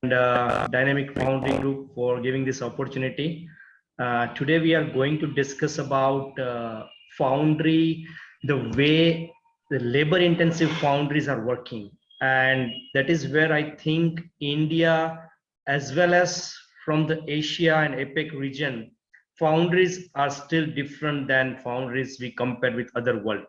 Dynamic Foundry Group for giving this opportunity. Today we are going to discuss about Foundry, the way the labor-intensive foundries are working, and that is where I think India, as well as from the Asia and APEC region, foundries are still different than foundries we compare with other world.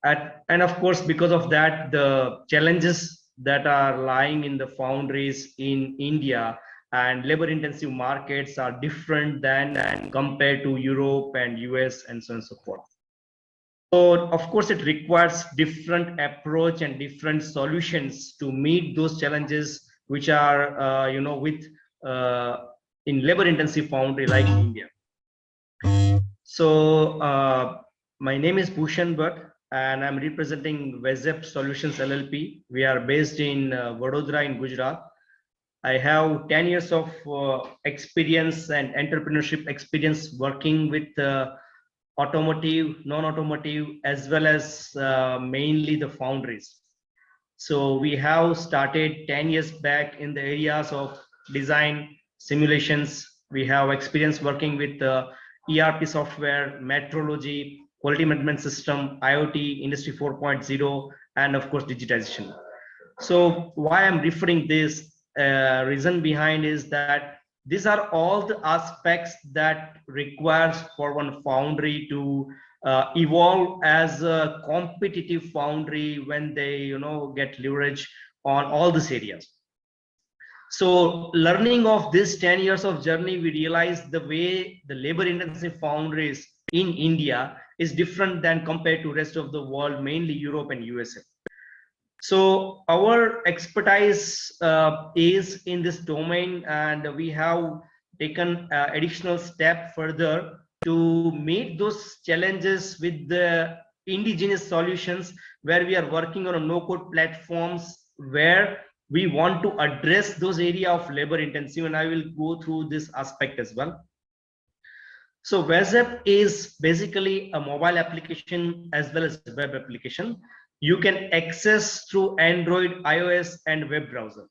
And of course, because of that, the challenges that are lying in the foundries in India and labor intensive markets are different than compared to Europe and US and so on and so forth. So of course, it requires different approach and different solutions to meet those challenges, which are with in labor intensive foundry like India. So my name is Bhushan Bhatt, and I'm representing Vezapp Solutions LLP. We are based in Vadodara in Gujarat. I have 10 years of experience and entrepreneurship experience working with automotive, non-automotive, as well as mainly the foundries. So we have started 10 years back in the areas of design, simulations. We have experience working with ERP software, metrology, quality management system, IoT, Industry 4.0, and of course, digitization. So why I'm referring this, reason behind is that these are all the aspects that requires for one foundry to evolve as a competitive foundry when they get leverage on all these areas. So learning of this 10 years of journey, we realized the way the labor intensive foundries in India is different than compared to rest of the world, mainly Europe and USA. So our expertise is in this domain, and we have taken additional step further to meet those challenges with the indigenous solutions, where we are working on a no-code platforms where we want to address those area of labor intensive, and I will go through this aspect as well. So Vezapp is basically a mobile application as well as a web application. You can access through Android, iOS, and web browser.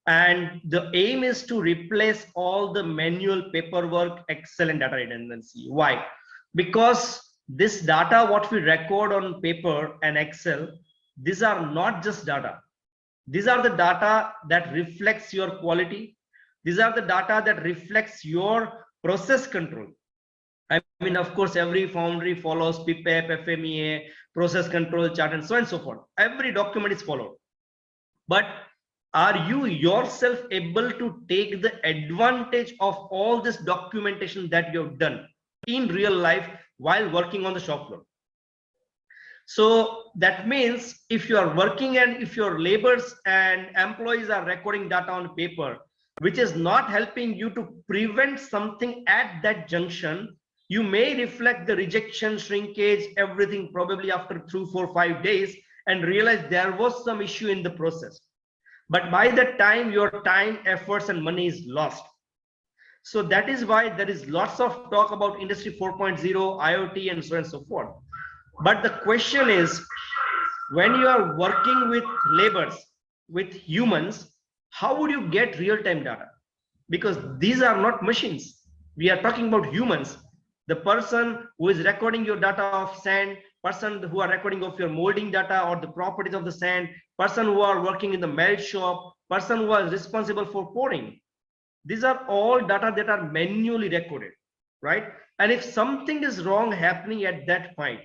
And the aim is to replace all the manual paperwork, Excel, and data redundancy. Why? Because this data, what we record on paper and Excel, these are not just data. These are the data that reflects your quality. These are the data that reflects your process control. I mean, of course, every foundry follows PPAP, FMEA, process control chart, and so on and so forth. Every document is followed. But are you yourself able to take the advantage of all this documentation that you have done in real life while working on the shop floor? So that means if you are working and if your laborers and employees are recording data on paper, which is not helping you to prevent something at that junction, you may reflect the rejection, shrinkage, everything probably after 3, 4, 5 days and realize there was some issue in the process. But by that time, your time, efforts, and money is lost. So that is why there is lots of talk about Industry 4.0, IoT, and so on and so forth. But the question is, when you are working with laborers, with humans, how would you get real-time data? Because these are not machines. We are talking about humans. The person who is recording your data of sand, person who are recording of your molding data or the properties of the sand, person who are working in the melt shop, person who is responsible for pouring. These are all data that are manually recorded, right? And if something is wrong happening at that point,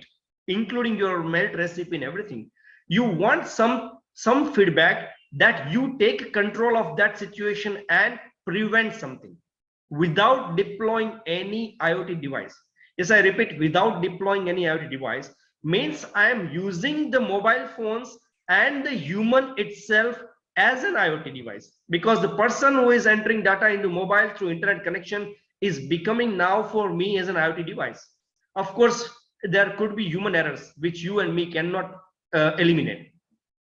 including your melt recipe and everything, you want some feedback that you take control of that situation and prevent something without deploying any IoT device. Yes, I repeat, without deploying any IoT device means I am using the mobile phones and the human itself as an IoT device, because the person who is entering data into mobile through internet connection is becoming now for me as an IoT device. Of course, there could be human errors which you and me cannot eliminate,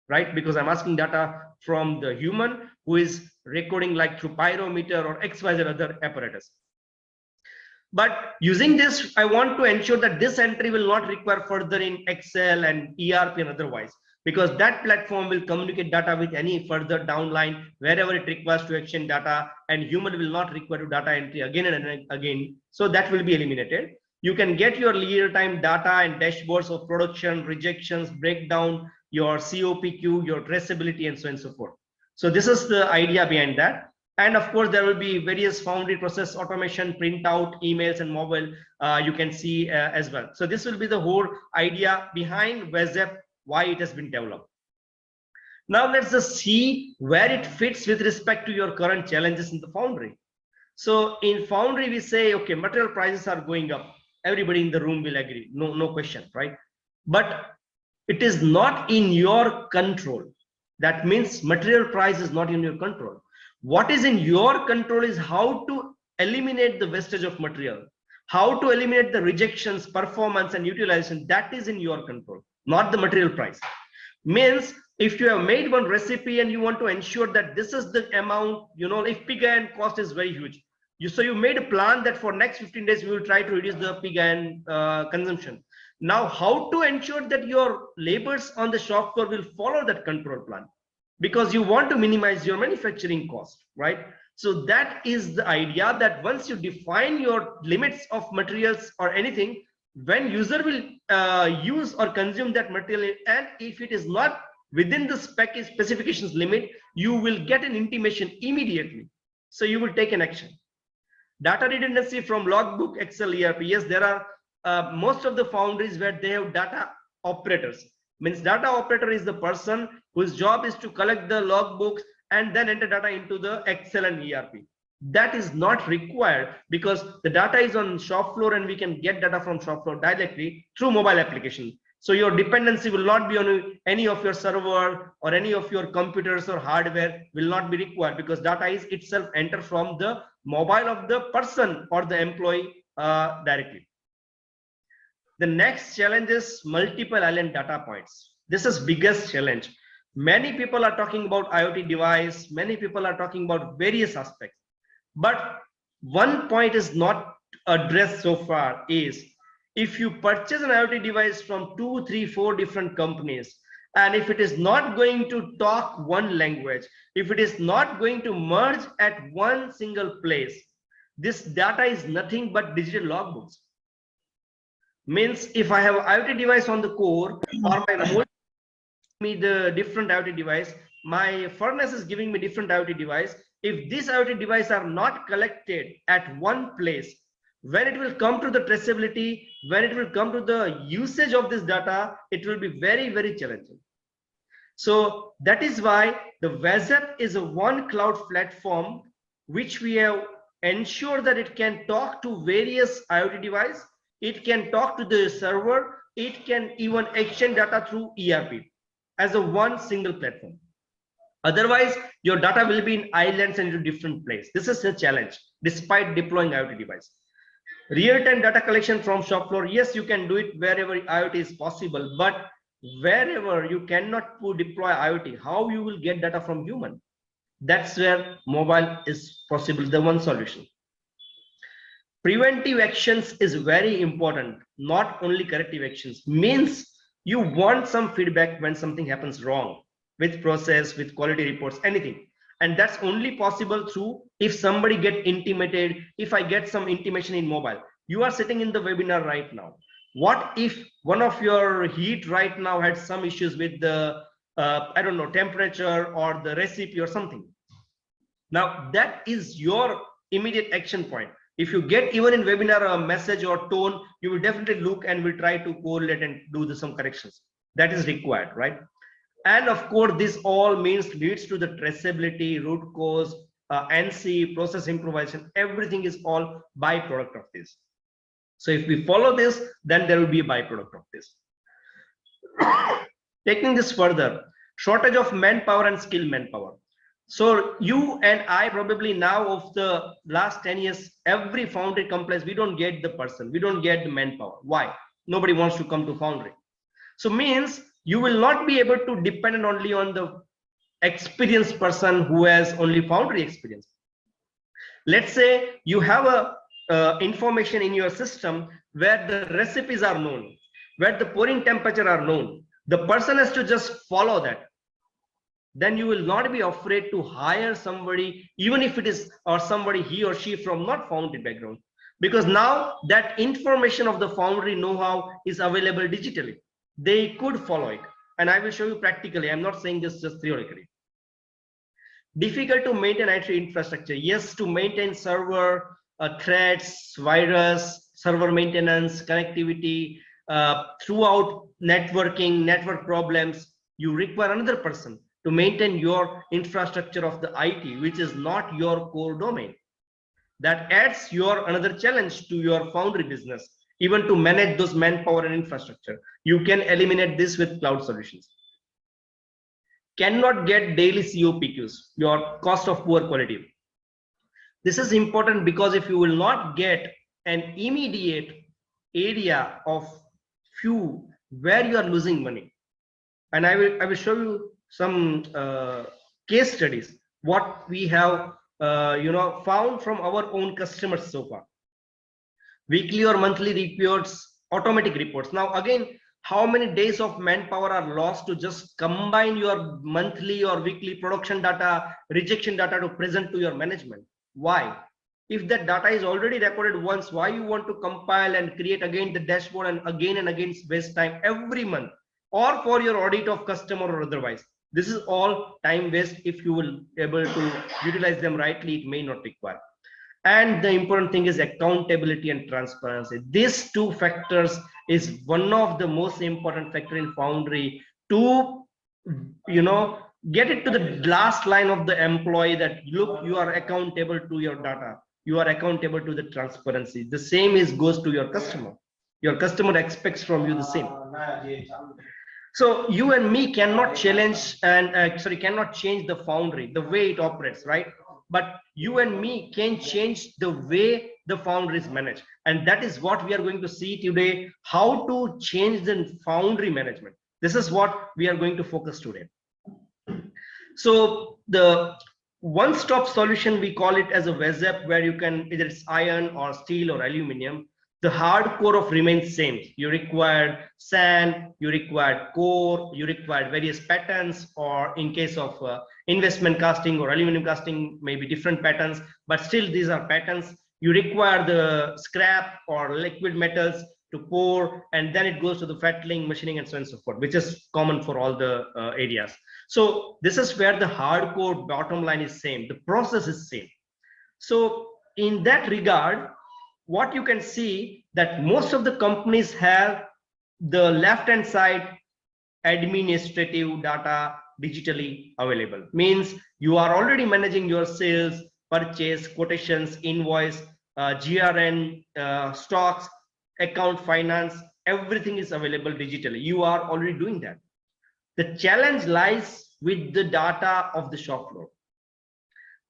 right? Because I'm asking data from the human who is recording like through pyrometer or XYZ other apparatus. But using this, I want to ensure that this entry will not require further in Excel and ERP and otherwise. because that platform will communicate data with any further downline wherever it requires to exchange data, and human will not require to data entry again and again. So that will be eliminated. You can get your real-time data and dashboards of production, rejections, breakdown, your COPQ, your traceability, and so on and so forth. So this is the idea behind that. And of course, there will be various Foundry process automation, printout, emails, and mobile you can see as well. So this will be the whole idea behind Vezapp, why it has been developed. Now let's just see where it fits with respect to your current challenges in the Foundry. So in Foundry, we say, okay, material prices are going up. Everybody in the room will agree, no question, right? But it is not in your control. That means material price is not in your control. What is in your control is how to eliminate the wastage of material, how to eliminate the rejections, performance, and utilization. That is in your control, not the material price. Means if you have made one recipe and you want to ensure that this is the amount, if pig iron cost is very huge, so you made a plan that for next 15 days we will try to reduce the pig iron consumption. Now, how to ensure that your laborers on the shop floor will follow that control plan? Because you want to minimize your manufacturing cost, right? So that is the idea, that once you define your limits of materials or anything, when user will use or consume that material, and if it is not within the specifications limit, you will get an intimation immediately. So you will take an action. Data redundancy from logbook, Excel, ERP. Yes, there are most of the foundries where they have data operators. Means data operator is the person whose job is to collect the logbooks and then enter data into the Excel and ERP. That is not required because the data is on shop floor and we can get data from shop floor directly through mobile application. So your dependency will not be on any of your server or any of your computers or hardware will not be required, because data is itself entered from the mobile of the person or the employee directly. The next challenge is multiple island data points. This is biggest challenge. Many people are talking about IoT device. Many people are talking about various aspects. But one point is not addressed so far is, if you purchase an IoT device from 2, 3, 4 different companies, and if it is not going to talk one language, if it is not going to merge at one single place, this data is nothing but digital logbooks. Means if I have an IoT device on the core, or my mold me the different IoT device, my furnace is giving me different IoT device. If these IoT devices are not collected at one place, when it will come to the traceability, when it will come to the usage of this data, it will be very, very challenging. So that is why the Vezapp is a one cloud platform which we have ensured that it can talk to various IoT devices. It can talk to the server. It can even exchange data through ERP as a one single platform. Otherwise, your data will be in islands and in different places. This is a challenge despite deploying IoT device. Real-time data collection from shop floor. Yes, you can do it wherever IoT is possible, but wherever you cannot deploy IoT, how you will get data from human? That's where mobile is possible, the one solution. Preventive actions is very important, not only corrective actions. Means you want some feedback when something happens wrong with process, with quality reports, anything. And that's only possible through if somebody get intimated, if I get some intimation in mobile. You are sitting in the webinar right now. What if one of your heat right now had some issues with the, I don't know, temperature or the recipe or something? Now that is your immediate action point. If you get even in webinar a message or tone, you will definitely look and will try to correlate and do some corrections. That is required, right? And of course, this all leads to the traceability, root cause, NC, process improvisation. Everything is all byproduct of this. So if we follow this, then there will be a byproduct of this. Taking this further, shortage of manpower and skilled manpower. So you and I probably now of the last 10 years, every Foundry complex, we don't get the person, we don't get the manpower. Why? Nobody wants to come to Foundry. So means you will not be able to depend only on the experienced person who has only Foundry experience. Let's say you have a information in your system where the recipes are known, where the pouring temperature are known, The person has to just follow that. Then you will not be afraid to hire somebody, even if it is or somebody he or she from not Foundry background, because now that information of the Foundry know-how is available digitally. They could follow it, and I will show you practically. I'm not saying this just theoretically. Difficult to maintain IT infrastructure. Yes, to maintain server, threats, virus, server maintenance, connectivity, throughout networking, network problems, you require another person to maintain your infrastructure of the IT, which is not your core domain. That adds your another challenge to your Foundry business, even to manage those manpower and infrastructure. You can eliminate this with cloud solutions. Cannot get daily COPQs, your cost of poor quality. This is important because if you will not get an immediate area of few where you are losing money, and I will show you some case studies what we have found from our own customers so far. Weekly or monthly reports, automatic reports. Now again, how many days of manpower are lost to just combine your monthly or weekly production data, rejection data to present to your management? Why? If that data is already recorded once, why you want to compile and create again the dashboard and again waste time every month, or for your audit of customer or otherwise? This is all time waste. If you will able to utilize them rightly, it may not require. And the important thing is accountability and transparency. These two factors is one of the most important factor in Foundry to get it to the last line of the employee, that look, you are accountable to your data, you are accountable to the transparency. The same is goes to your customer. Your customer expects from you the same. So you and me cannot challenge and cannot change the Foundry, the way it operates, right? But you and me can change the way the Foundry is managed, and that is what we are going to see today, how to change the Foundry management. This is what we are going to focus today. So the one-stop solution, we call it as a Vezapp, where you can, either it's iron or steel or aluminum, the hardcore of remains same. You required sand, you required core, you required various patterns, or in case of investment casting or aluminum casting, maybe different patterns, but still these are patterns. You require the scrap or liquid metals to pour, and then it goes to the fettling, machining, and so on and so forth, which is common for all the areas. So this is where the hardcore bottom line is same, the process is same. So in that regard, what you can see that most of the companies have the left hand side administrative data digitally available. Means you are already managing your sales, purchase, quotations, invoice, GRN, stocks, account, finance, everything is available digitally. You are already doing that. The challenge lies with the data of the shop floor,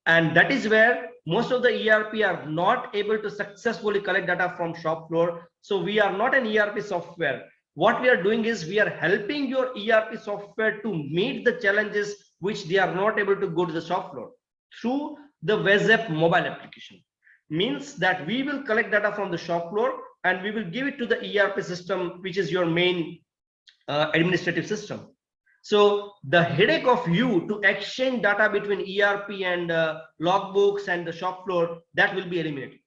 and that is where most of the ERP are not able to successfully collect data from shop floor. So we are not an ERP software. What we are doing is we are helping your ERP software to meet the challenges which they are not able to go to the shop floor through the Vezapp mobile application. Means that we will collect data from the shop floor and we will give it to the ERP system, which is your main administrative system. So the headache of you to exchange data between ERP and logbooks and the shop floor, that will be eliminated,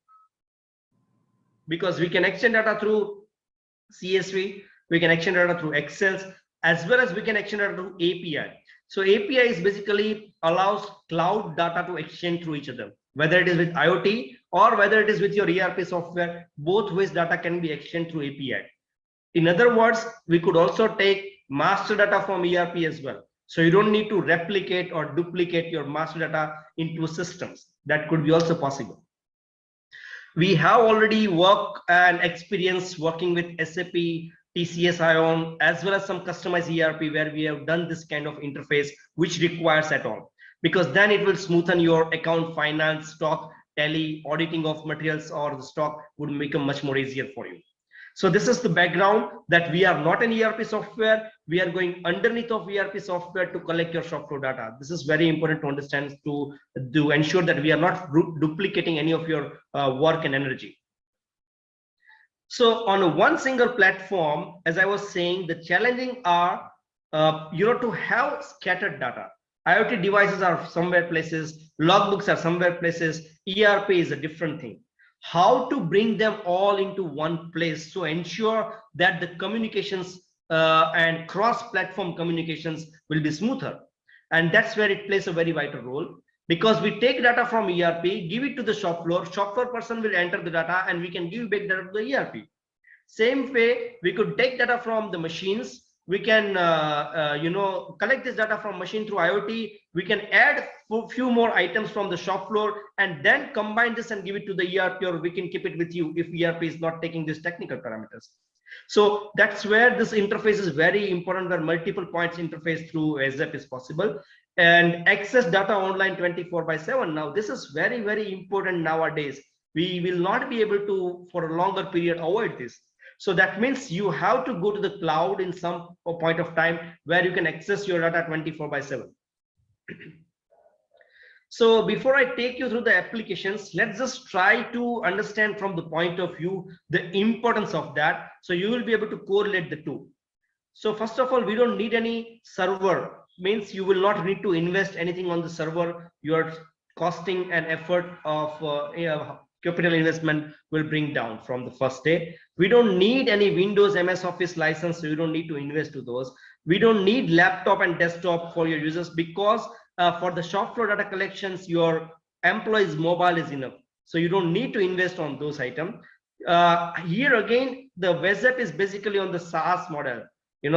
because we can exchange data through CSV, we can exchange data through Excel, as well as we can exchange data through API. So API is basically allows cloud data to exchange through each other, whether it is with IoT or whether it is with your ERP software. Both ways data can be exchanged through API. In other words, we could also take master data from ERP as well. So you don't need to replicate or duplicate your master data into systems. That could be also possible. We have already worked and experience working with SAP, TCS Ion, as well as some customized ERP where we have done this kind of interface, which requires at all, because then it will smoothen your account, finance, stock, tally, auditing of materials or the stock would become much more easier for you. So this is the background, that we are not an ERP software. We are going underneath of ERP software to collect your shop floor data. This is very important to understand to ensure that we are not duplicating any of your work and energy. So on one single platform, as I was saying, the challenging are to have scattered data. IoT devices are somewhere places, logbooks are somewhere places, ERP is a different thing. How to bring them all into one place to ensure that the communications and cross-platform communications will be smoother. And that's where it plays a very vital role, because we take data from ERP, give it to the shop floor person will enter the data, and we can give back data to the ERP. Same way, we could take data from the machines. We can, collect this data from machine through IoT. We can add a few more items from the shop floor and then combine this and give it to the ERP, or we can keep it with you if ERP is not taking these technical parameters. So that's where this interface is very important, where multiple points interface through Vezapp is possible, and access data online 24/7. Now, this is very, very important nowadays. We will not be able to, for a longer period, avoid this. So that means you have to go to the cloud in some point of time where you can access your data 24/7. So before I take you through the applications, let's just try to understand from the point of view the importance of that. So you will be able to correlate the two. So first of all, we don't need any server, means you will not need to invest anything on the server. Your costing and effort of capital investment will bring down from the first day. We don't need any Windows MS Office license, so you don't need to invest to those. We don't need laptop and desktop for your users, because for the shop floor data collections, your employees mobile is enough, so you don't need to invest on those items. Here again, the Vezapp is basically on the SaaS model,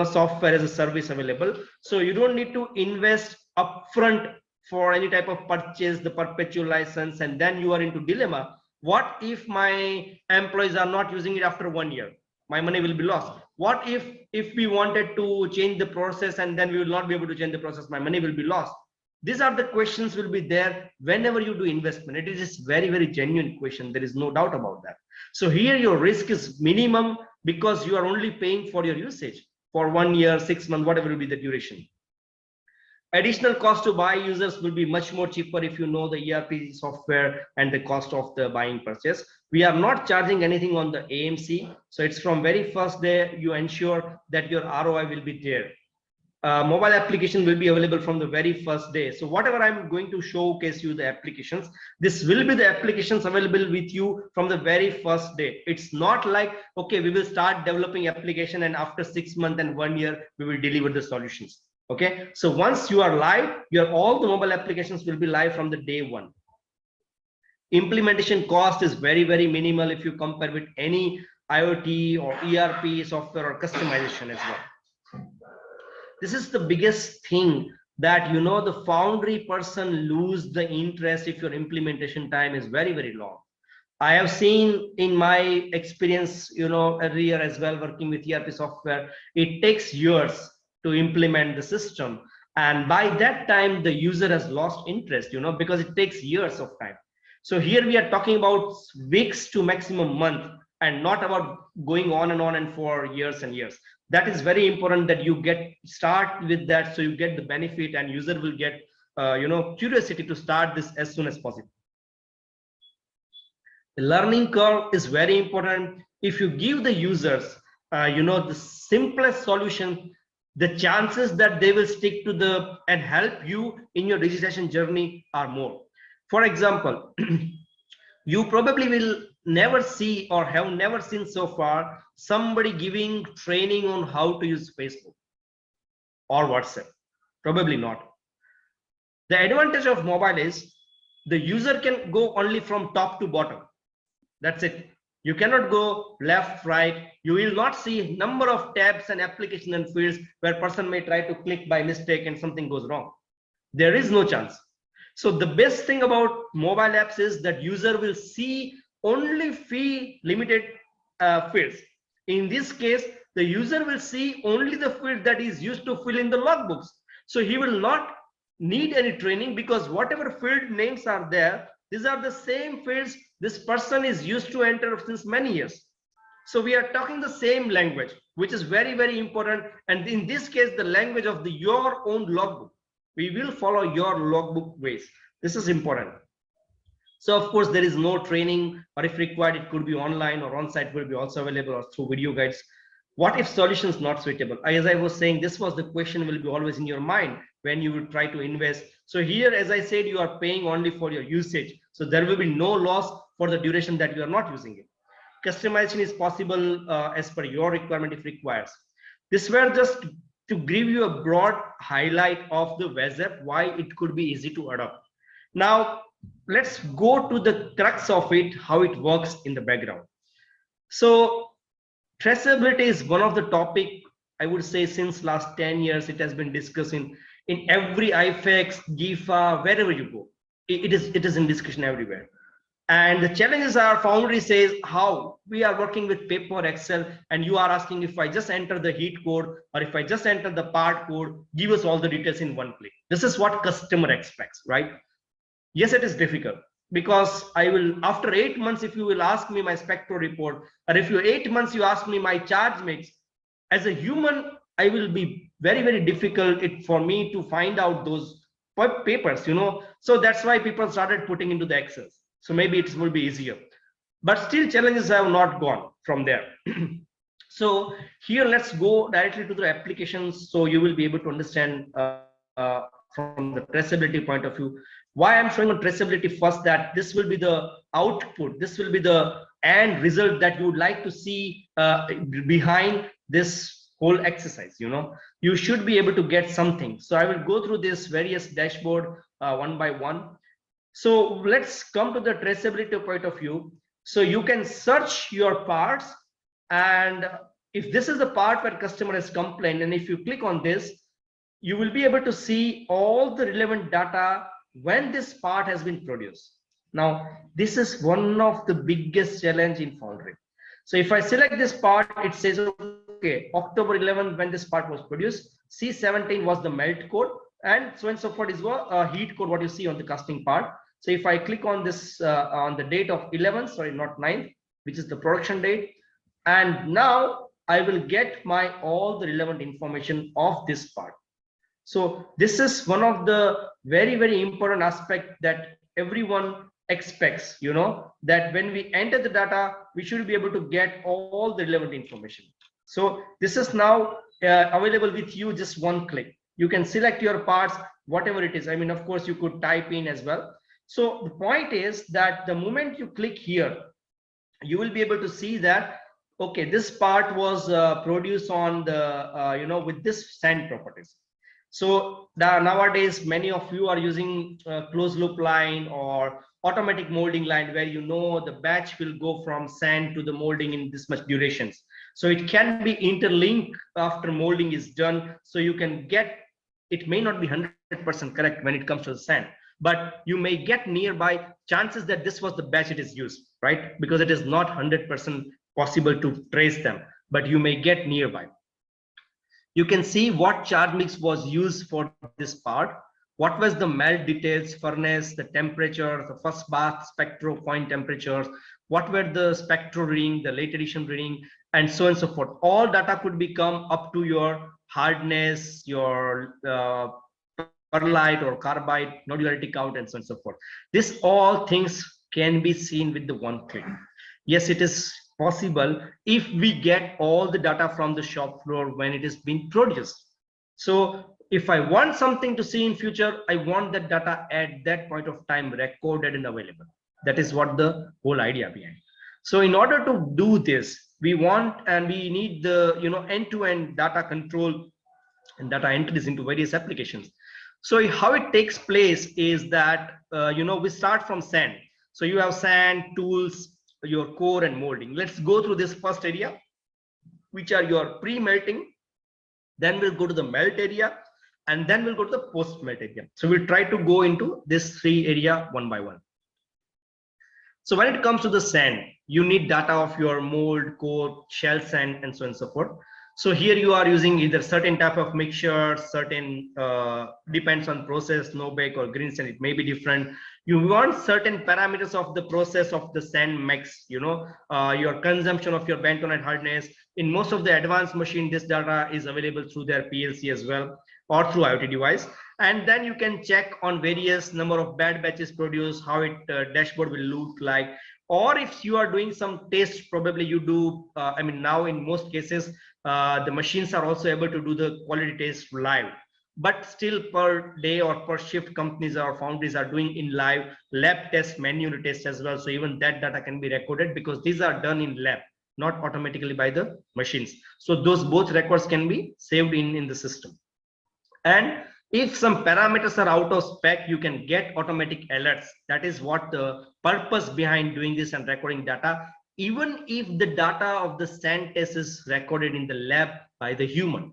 software as a service available, so you don't need to invest upfront for any type of purchase, the perpetual license, and then you are into dilemma. What if my employees are not using it after 1 year? My money will be lost. What if we wanted to change the process and then we will not be able to change the process? My money will be lost. These are the questions will be there whenever you do investment. It is very, very genuine question. There is no doubt about that. So here your risk is minimum, because you are only paying for your usage for 1 year, 6 months, whatever will be the duration. Additional cost to buy users will be much more cheaper if you know the ERP software and the cost of the buying purchase. We are not charging anything on the AMC. So it's from very first day, you ensure that your ROI will be there. Mobile application will be available from the very first day. So whatever I'm going to showcase you the applications, this will be the applications available with you from the very first day. It's not like, okay, we will start developing application and after 6 months and 1 year, we will deliver the solutions. Okay, so once you are live, all the mobile applications will be live from the day one. Implementation cost is very, very minimal if you compare with any IoT or ERP software or customization as well. This is the biggest thing that the Foundry person lose the interest if your implementation time is very, very long. I have seen in my experience, earlier as well, working with ERP software, it takes years to implement the system, and by that time the user has lost interest, because it takes years of time. So here we are talking about weeks to maximum month, and not about going on and for years and years. That is very important that you start with that, so you get the benefit and user will get curiosity to start this as soon as possible. The learning curve is very important. If you give the users the simplest solution, the chances that they will stick to and help you in your digitization journey are more. For example, you probably will never see or have never seen so far somebody giving training on how to use Facebook or WhatsApp. Probably not. The advantage of mobile is the user can go only from top to bottom. That's it. You cannot go left, right. You will not see number of tabs and application and fields where person may try to click by mistake and something goes wrong. There is no chance. So the best thing about mobile apps is that user will see only few limited fields. In this case, the user will see only the field that is used to fill in the logbooks. So he will not need any training, because whatever field names are there, these are the same fields this person is used to enter since many years. So we are talking the same language, which is very, very important. And in this case, the language of your own logbook. We will follow your logbook ways. This is important. So of course, there is no training, or if required, it could be online or on-site will be also available, or through video guides. What if solution is not suitable? As I was saying, this was the question will be always in your mind when you would try to invest. So here, as I said, you are paying only for your usage, so there will be no loss for the duration that you are not using it. Customization is possible as per your requirement if requires. This were just to give you a broad highlight of the Vezapp, why it could be easy to adopt. Now let's go to the crux of it, how it works in the background. So traceability is one of the topic, I would say, since last 10 years it has been discussed in every IFAX, GIFA, wherever you go. It is in discussion everywhere. And the challenges are, Foundry says how we are working with paper, Excel, and you are asking if I just enter the heat code or if I just enter the part code, give us all the details in one click. This is what customer expects, right? Yes, it is difficult, because I will, after 8 months, if you will ask me my spectro report, or if you 8 months you ask me my charge mix, as a human, I will be very, very difficult for me to find out those papers, you know. So that's why people started putting into the Excel. So maybe it will be easier, but still challenges have not gone from there. So here, let's go directly to the applications, so you will be able to understand from the traceability point of view. Why I'm showing on traceability first, that this will be the output, this will be the end result that you would like to see behind this whole exercise. You know, you should be able to get something. So I will go through this various dashboard one by one. So let's come to the traceability point of view. So you can search your parts, and if this is the part where customer has complained, and if you click on this, you will be able to see all the relevant data when this part has been produced. Now this is one of the biggest challenge in Foundry. So if I select this part, it says, okay, October 11 when this part was produced, C17 was the melt code, and so and so forth is what heat code, what you see on the casting part. So if I click on this on the date of 11, sorry, not 9th, which is the production date, and now I will get my all the relevant information of this part. So this is one of the very, very important aspect that everyone expects, you know, that when we enter the data, we should be able to get all the relevant information. So this is now available with you, just one click. You can select your parts, whatever it is. I mean, of course, you could type in as well. So the point is that the moment you click here, you will be able to see that, okay, this part was produced on the, you know, with this sand properties. So nowadays, many of you are using closed loop line or automatic molding line, where you know the batch will go from sand to the molding in this much durations. So it can be interlinked after molding is done. So you can get, it may not be 100% correct when it comes to the sand, but you may get nearby chances that this was the batch it is used, right? Because it is not 100% possible to trace them, but you may get nearby. You can see what charge mix was used for this part, what was the melt details, furnace, the temperature, the first bath spectro point temperatures, what were the spectro reading, the late edition reading, and so on and so forth. All data could become up to your hardness, your perlite or carbide, nodularity count, and so on and so forth. This all things can be seen with the one click. Yes, it is possible if we get all the data from the shop floor when it is being produced. So if I want something to see in future, I want that data at that point of time recorded and available. That is what the whole idea behind. So in order to do this, we want and we need the, you know, end-to-end data control and data entries into various applications. So how it takes place is that, you know, we start from sand. So you have sand, tools, your core, and molding. Let's go through this first area, which are your pre-melting. Then we'll go to the melt area, and then we'll go to the post-melt area. So we'll try to go into this three area one by one. So when it comes to the sand, you need data of your mold, core, shell sand, and so on and so forth. So here you are using either certain type of mixture, certain depends on process, no bake or green sand, it may be different. You want certain parameters of the process of the sand mix, you know, your consumption of your bentonite hardness. In most of the advanced machine, this data is available through their PLC as well, or through IoT device. And then you can check on various number of bad batches produced, how it dashboard will look like. Or if you are doing some tests, probably you do, I mean, now in most cases, The machines are also able to do the quality test live, but still per day or per shift, companies or foundries are doing in live lab test, manual test as well. So even that data can be recorded, because these are done in lab, not automatically by the machines. So those both records can be saved in the system. And if some parameters are out of spec, you can get automatic alerts. That is what the purpose behind doing this and recording data, even if the data of the sand test is recorded in the lab by the human.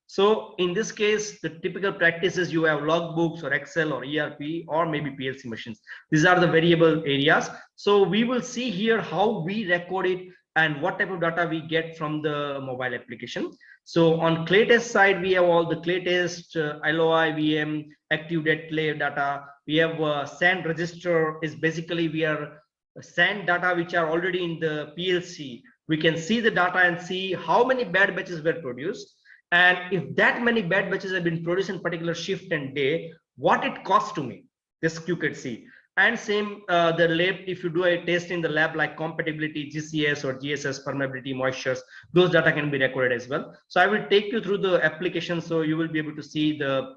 So in this case, the typical practices, you have logbooks or Excel or ERP or maybe PLC machines. These are the variable areas. So we will see here how we record it and what type of data we get from the mobile application. So on clay test side, we have all the clay test, LOI, VM, active dead clay data. We have sand register is basically we are sand data which are already in the PLC. We can see the data and see how many bad batches were produced. And if that many bad batches have been produced in particular shift and day, what it costs to me, this you could see. And same the lab, if you do a test in the lab like compatibility, GCS or GSS, permeability, moistures, those data can be recorded as well. So I will take you through the application, so you will be able to see the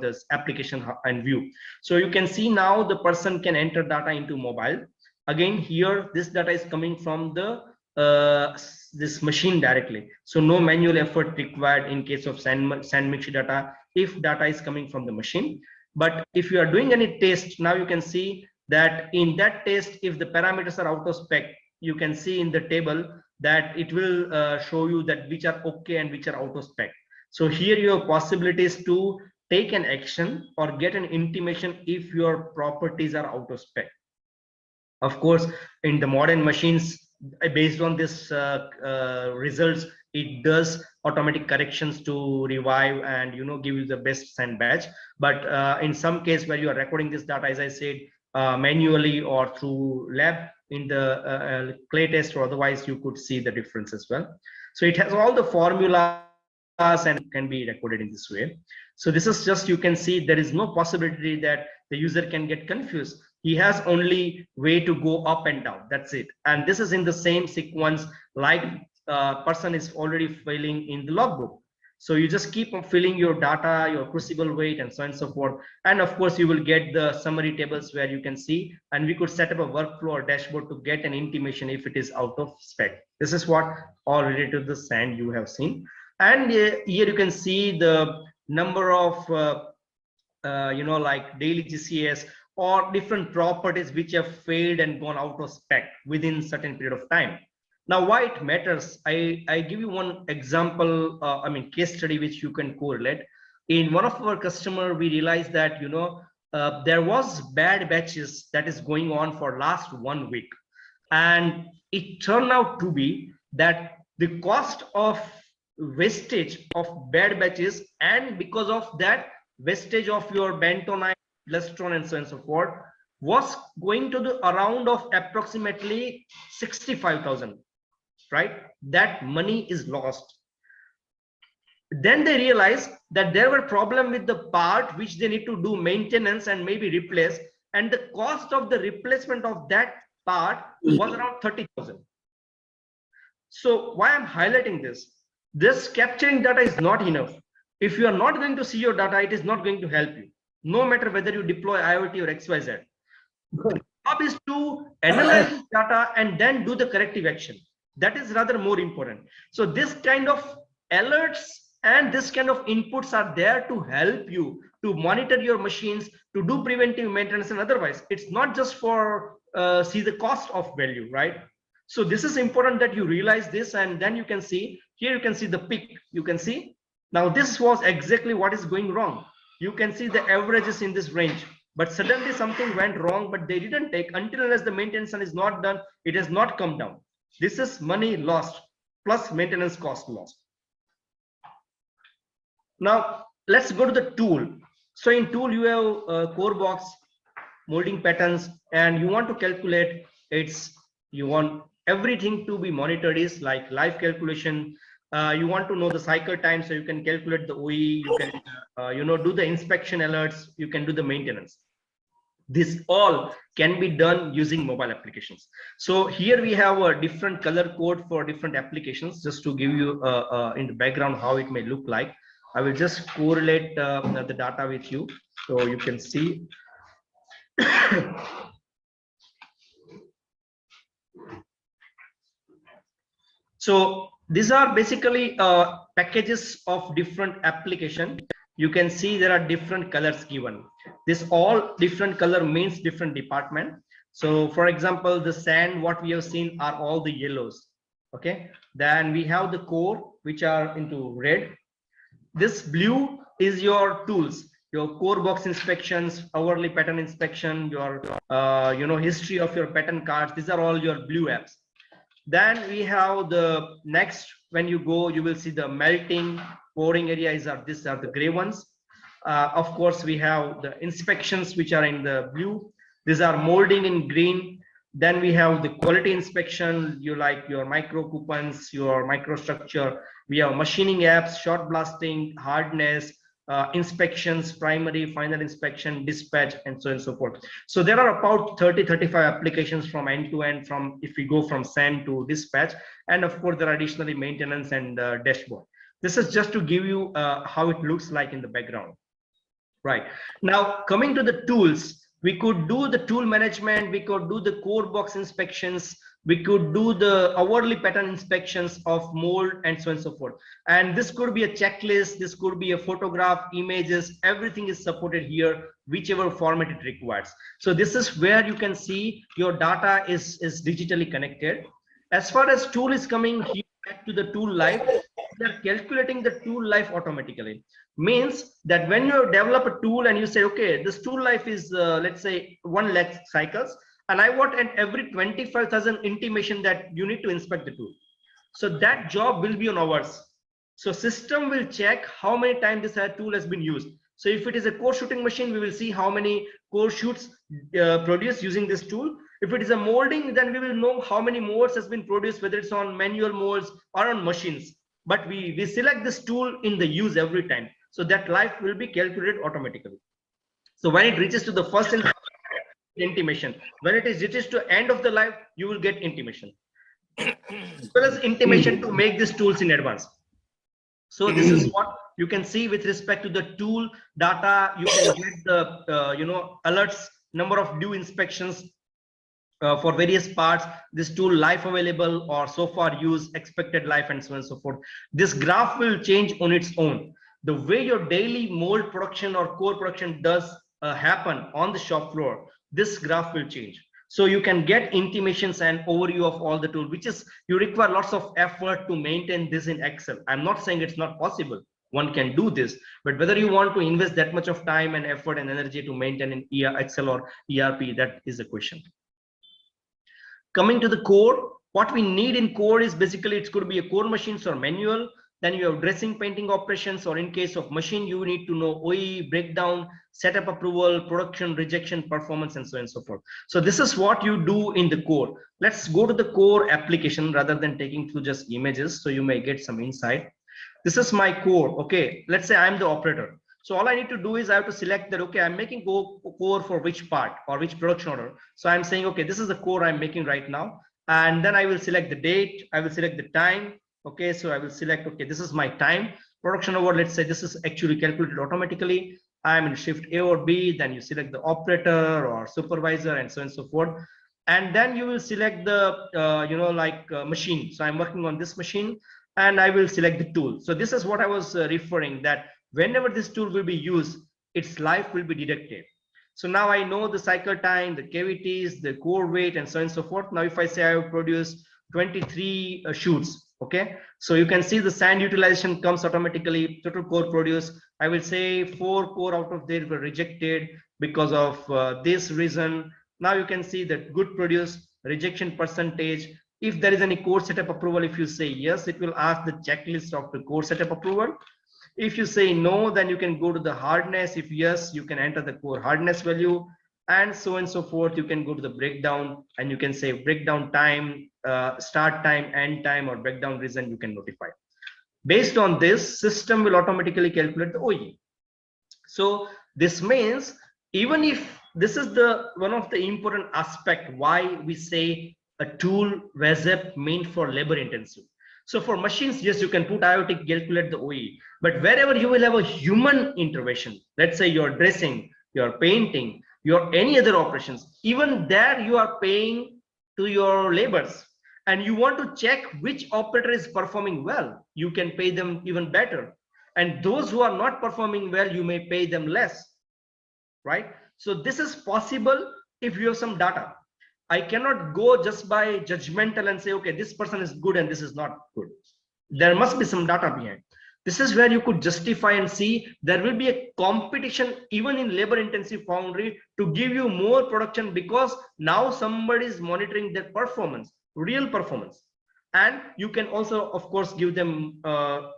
this application and view. So you can see now the person can enter data into mobile. Again, here this data is coming from the this machine directly, so no manual effort required in case of sand mixture data if data is coming from the machine. But if you are doing any test, now you can see that in that test, if the parameters are out of spec, you can see in the table that it will show you that which are okay and which are out of spec. So here your possibilities to take an action or get an intimation if your properties are out of spec. Of course, in the modern machines, based on this results, it does automatic corrections to revive and give you the best sand batch. But in some case where you are recording this data, as I said, manually or through lab in the clay test or otherwise, you could see the difference as well. So it has all the formulas and can be recorded in this way. So this is just, you can see there is no possibility that the user can get confused. He has only way to go up and down, that's it. And this is in the same sequence like person is already filling in the logbook. So you just keep on filling your data, your crucible weight and so on and so forth. And of course you will get the summary tables where you can see, and we could set up a workflow or dashboard to get an intimation if it is out of spec. This is what all related to the sand you have seen. And here you can see the number of like daily GCS or different properties which have failed and gone out of spec within certain period of time. Now, why it matters, I give you one example, case study which you can correlate. In one of our customer, we realized that there was bad batches that is going on for last 1 week, and it turned out to be that the cost of wastage of bad batches, and because of that wastage of your bentonite, lustron and so on and so forth, was going to the around of approximately 65,000, right? That money is lost. Then they realized that there were problem with the part which they need to do maintenance and maybe replace, and the cost of the replacement of that part was around 30,000. So why I'm highlighting this capturing data is not enough. If you are not going to see your data, it is not going to help you, no matter whether you deploy IoT or XYZ. The job is to analyze data and then do the corrective action. That is rather more important. So this kind of alerts and this kind of inputs are there to help you to monitor your machines, to do preventive maintenance and otherwise. It's not just for see the cost of value, right? So this is important that you realize this, and then you can see here, you can see the peak. You can see now this was exactly what is going wrong. You can see the averages in this range, but suddenly something went wrong, but they didn't take until unless the maintenance is not done, it has not come down. This is money lost plus maintenance cost lost. Now let's go to the tool. So in tool you have core box, molding patterns, and you want to calculate you want everything to be monitored is like live calculation. You want to know the cycle time, so you can calculate the OE, you can do the inspection alerts, you can do the maintenance. This all can be done using mobile applications. So here we have a different color code for different applications, just to give you in the background how it may look like. I will just correlate the data with you so you can see. So these are basically packages of different application. You can see there are different colors given. This all different color means different department. So for example, the sand, what we have seen are all the yellows. Okay. Then we have the core, which are into red. This blue is your tools, your core box inspections, hourly pattern inspection, your history of your pattern cards. These are all your blue apps. Then we have the next, when you go, you will see the melting, pouring areas are these are the gray ones. Of course, we have the inspections, which are in the blue. These are molding in green. Then we have the quality inspection, you like your micro coupons, your microstructure. We have machining apps, short blasting, hardness, inspections, primary, final inspection, dispatch, and so on and so forth. So there are about 30-35 applications from end to end, from if we go from sand to dispatch. And of course, there are additionally maintenance and dashboard. This is just to give you how it looks like in the background. Right. Now, coming to the tools, we could do the tool management, we could do the core box inspections, we could do the hourly pattern inspections of mold, and so on and so forth. And this could be a checklist, this could be a photograph, images, everything is supported here, whichever format it requires. So this is where you can see your data is digitally connected. As far as tool is coming here, back to the tool life, we are calculating the tool life automatically. Means that when you develop a tool and you say, okay, this tool life is let's say 1 lakh cycles, and I want at every 25,000 intimation that you need to inspect the tool. So that job will be on hours. So system will check how many times this tool has been used. So if it is a core shooting machine, we will see how many core shoots produced using this tool. If it is a molding, then we will know how many molds has been produced, whether it's on manual molds or on machines. But we select this tool in the use every time. So that life will be calculated automatically. So when it reaches to the first intimation, when it is reaches to end of the life, you will get intimation. As well as intimation to make these tools in advance. So this is what you can see with respect to the tool data. You can get the alerts, number of due inspections for various parts, this tool life available or so far used, expected life, and so on and so forth. This graph will change on its own. The way your daily mold production or core production does happen on the shop floor, this graph will change. So you can get intimations and overview of all the tool, which is you require lots of effort to maintain this in Excel. I'm not saying it's not possible. One can do this, but whether you want to invest that much of time and effort and energy to maintain in Excel or ERP, that is the question. Coming to the core, what we need in core is basically it's going to be a core machines or manual. Then you have dressing, painting operations, or in case of machine, you need to know OE, breakdown, setup approval, production, rejection, performance, and so on and so forth. So this is what you do in the core. Let's go to the core application rather than taking through just images, so you may get some insight. This is my core. Okay, let's say I'm the operator. So all I need to do is I have to select that, okay, I'm making core for which part or which production order. So I'm saying, okay, this is the core I'm making right now. And then I will select the date, I will select the time. Okay, so I will select, okay, this is my time. Production order, let's say this is actually calculated automatically. I'm in shift A or B, then you select the operator or supervisor and so on and so forth. And then you will select the, machine. So I'm working on this machine and I will select the tool. So this is what I was referring, that whenever this tool will be used, its life will be deducted. So now I know the cycle time, the cavities, the core weight, and so on and so forth. Now, if I say I have produced 23 shoots, okay, so you can see the sand utilization comes automatically, total core produced. I will say 4 core out of there were rejected because of this reason. Now you can see that good produce, rejection percentage. If there is any core setup approval, if you say yes, it will ask the checklist of the core setup approval. If you say no, then you can go to the hardness. If yes, you can enter the core hardness value, and so on and so forth. You can go to the breakdown and you can say breakdown time, start time, end time, or breakdown reason you can notify. Based on this, system will automatically calculate the OE. So this means even if this is the one of the important aspect why we say a tool Vezapp meant for labor intensive. So for machines, yes, you can put IoT, calculate the OE, but wherever you will have a human intervention, let's say you're dressing, you're painting, your any other operations, even there you are paying to your labors, and you want to check which operator is performing well, you can pay them even better, and those who are not performing well, you may pay them less, right? So this is possible if you have some data. I cannot go just by judgmental and say, okay, this person is good and this is not good. There must be some data behind. This is where you could justify and see there will be a competition even in labor intensive foundry to give you more production, because now somebody is monitoring their performance, real performance. And you can also, of course, give them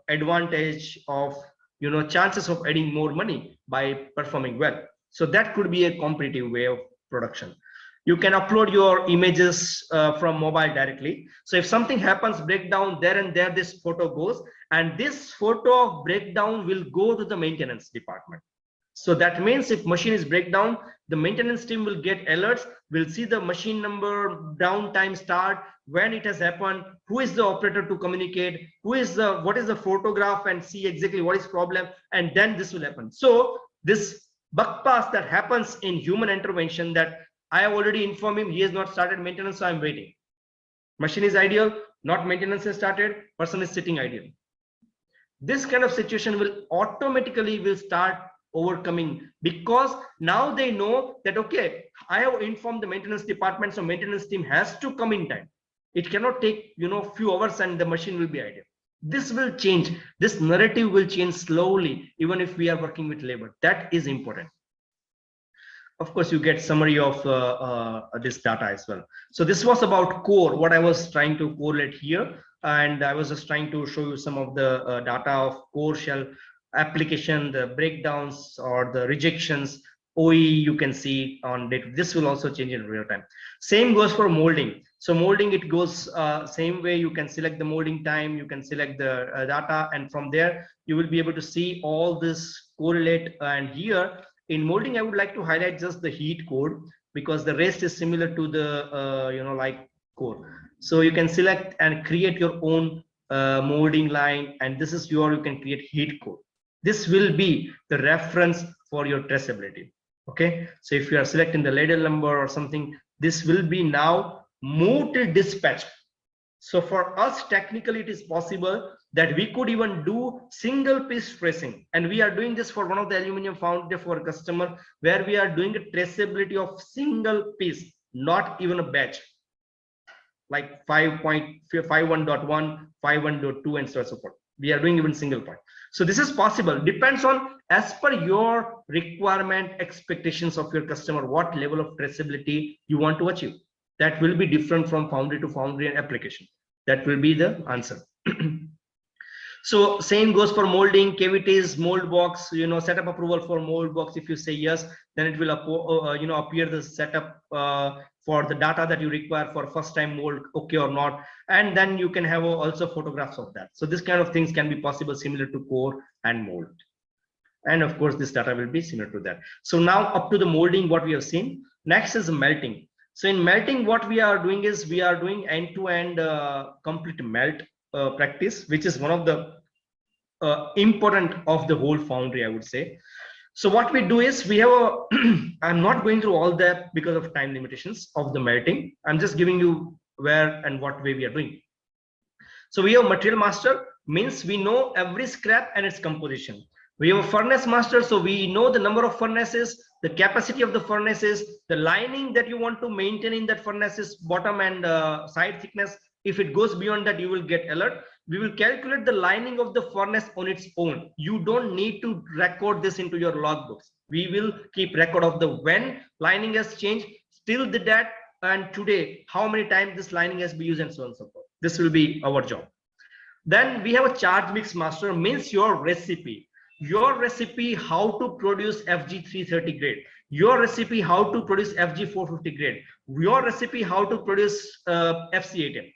advantage of, you know, chances of adding more money by performing well. So that could be a competitive way of production. You can upload your images from mobile directly. So if something happens, breakdown, there and there this photo goes, and this photo of breakdown will go to the maintenance department. So that means if machine is breakdown, the maintenance team will get alerts, will see the machine number, downtime start, when it has happened, who is the operator to communicate, who is the, what is the photograph, and see exactly what is problem, and then this will happen. So this bug pass that happens in human intervention, that I have already informed him he has not started maintenance, so I'm waiting. Machine is ideal, not maintenance has started, person is sitting ideal. This kind of situation will automatically start overcoming, because now they know that, okay, I have informed the maintenance department, so maintenance team has to come in time. It cannot take, you know, few hours and the machine will be ideal. This will change. This narrative will change slowly, even if we are working with labor. That is important. Of course, you get summary of this data as well. So this was about core, what I was trying to correlate here, and I was just trying to show you some of the data of core shell application, the breakdowns or the rejections, OE you can see on data. This will also change in real time. Same goes for molding. So molding, it goes same way. You can select the molding time, you can select the data, and from there you will be able to see all this correlate. And here in molding, I would like to highlight just the heat code, because the rest is similar to the you know, like core. So you can select and create your own molding line, and this is your, you can create heat code. This will be the reference for your traceability. Okay, so if you are selecting the ladle number or something, this will be now moved to dispatch. So for us, technically it is possible that we could even do single piece tracing, and we are doing this for one of the aluminum foundry for a customer, where we are doing a traceability of single piece, not even a batch, like 5.51.1, 5.1.2, and so forth. We are doing even single point. So this is possible, depends on as per your requirement, expectations of your customer, what level of traceability you want to achieve. That will be different from foundry to foundry and application. That will be the answer. So same goes for molding, cavities, mold box, you know, setup approval for mold box. If you say yes, then it will you know, appear the setup for the data that you require for first time mold, okay or not, and then you can have also photographs of that. So this kind of things can be possible, similar to core and mold. And of course this data will be similar to that. So now up to the molding, what we have seen. Next is melting. So in melting, what we are doing is we are doing end-to-end complete melt practice, which is one of the important of the whole foundry, I would say. So what we do is we have a I'm not going through all that because of time limitations of the melting. I'm just giving you where and what way we are doing. So we have material master, means we know every scrap and its composition. We have a furnace master, so we know the number of furnaces, the capacity of the furnaces, the lining that you want to maintain in that furnaces, bottom and side thickness. If it goes beyond that, you will get alert. We will calculate the lining of the furnace on its own. You don't need to record this into your logbooks. We will keep record of the when lining has changed, still the that, and today how many times this lining has been used, and so on and so forth. This will be our job. Then we have a charge mix master, means your recipe. Your recipe how to produce FG330 grade, your recipe how to produce FG450 grade, your recipe how to produce FC8M.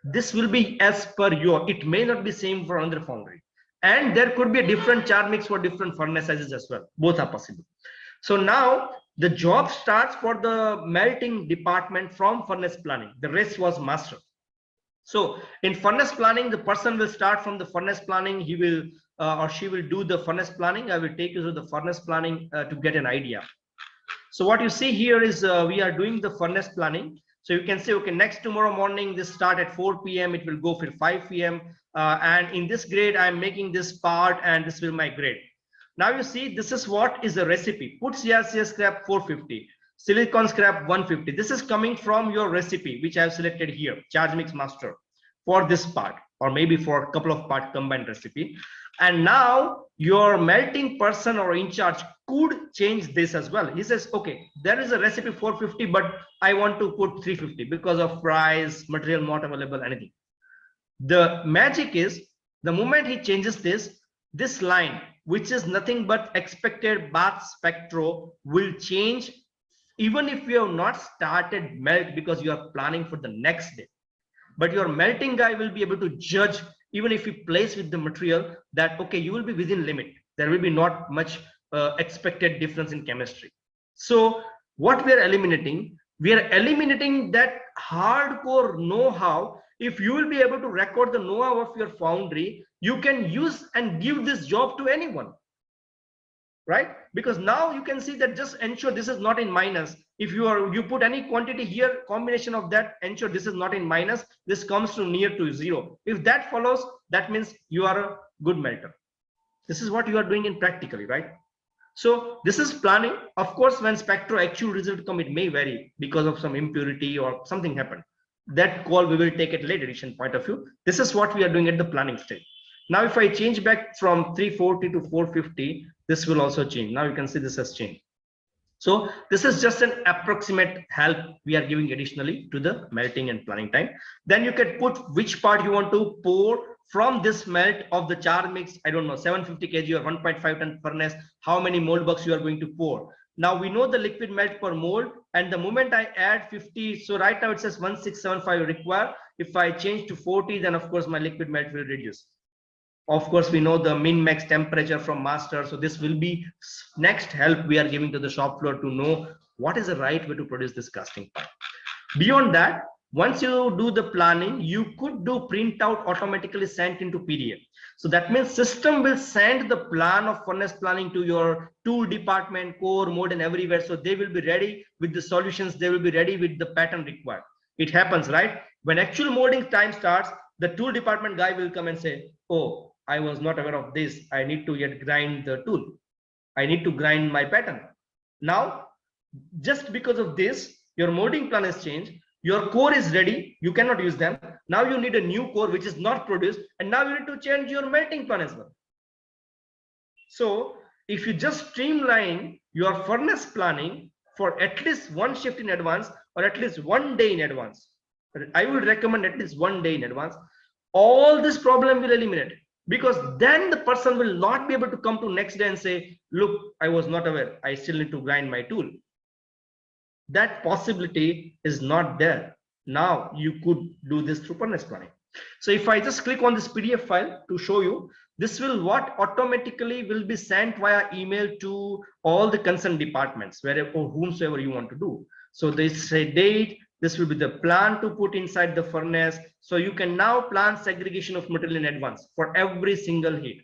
This will be as per your, it may not be same for another foundry, and there could be a different charge mix for different furnace sizes as well. Both are possible. So now The job starts for the melting department from furnace planning. The rest was master. So in furnace planning, the person will start from the furnace planning. He will or she will do the furnace planning. I will take you through the furnace planning to get an idea. So what you see here is we are doing the furnace planning. So you can say, okay, next tomorrow morning, this start at 4 p.m. It will go for 5 p.m. And in this grade, I'm making this part and this will my grade. Now you see, this is what is the recipe. Put CRCS scrap 450, silicon scrap 150. This is coming from your recipe, which I have selected here, charge mix master, for this part, or maybe for a couple of part combined recipe. And now your melting person or in charge could change this as well. He says, okay, there is a recipe 450, but I want to put 350 because of price, material not available, anything. The magic is the moment he changes this line, which is nothing but expected bath spectro, will change even if you have not started melt, because you are planning for the next day. But your melting guy will be able to judge, even if you place with the material, that okay, you will be within limit. There will be not much expected difference in chemistry. So what we are eliminating that hardcore know-how. If you will be able to record the know-how of your foundry, you can use and give this job to anyone, right? Because now you can see that, just ensure this is not in minus. If you put any quantity here, combination of that, ensure this is not in minus, this comes to near to zero. If that follows, that means you are a good melter. This is what you are doing in practically, right? So this is planning. Of course, when spectro actual result come, it may vary because of some impurity or something happened. That call we will take at later edition point of view. This is what we are doing at the planning stage. Now if I change back from 340 to 450, this will also change. Now you can see this has changed. So this is just an approximate help we are giving additionally to the melting and planning time. Then you can put which part you want to pour from this melt of the char mix. I don't know, 750 kg or 1.5 ton furnace, how many mold bucks you are going to pour. Now we know the liquid melt per mold, and the moment I add 50, so right now it says 1675 require. If I change to 40, then of course my liquid melt will reduce. Of course, we know the min max temperature from master. So this will be next help we are giving to the shop floor to know what is the right way to produce this casting part. Beyond that, once you do the planning, you could do printout automatically sent into PDF. So that means system will send the plan of furnace planning to your tool department, core, mold, and everywhere. So they will be ready with the solutions. They will be ready with the pattern required. It happens, right? When actual molding time starts, the tool department guy will come and say, oh, I was not aware of this. I need to yet grind the tool. I need to grind my pattern. Now, just because of this, your molding plan has changed. Your core is ready. You cannot use them. Now you need a new core which is not produced. And now you need to change your melting plan as well. So if you just streamline your furnace planning for at least one shift in advance or at least 1 day in advance, I would recommend at least 1 day in advance, all this problem will eliminate. Because then the person will not be able to come to next day and say, look, I was not aware. I still need to grind my tool. That possibility is not there. Now you could do this through furnace planning. So if I just click on this PDF file to show you, this will what automatically will be sent via email to all the concerned departments, wherever or whomsoever you want to do. So this is a date. This will be the plan to put inside the furnace. So you can now plan segregation of material in advance for every single heat.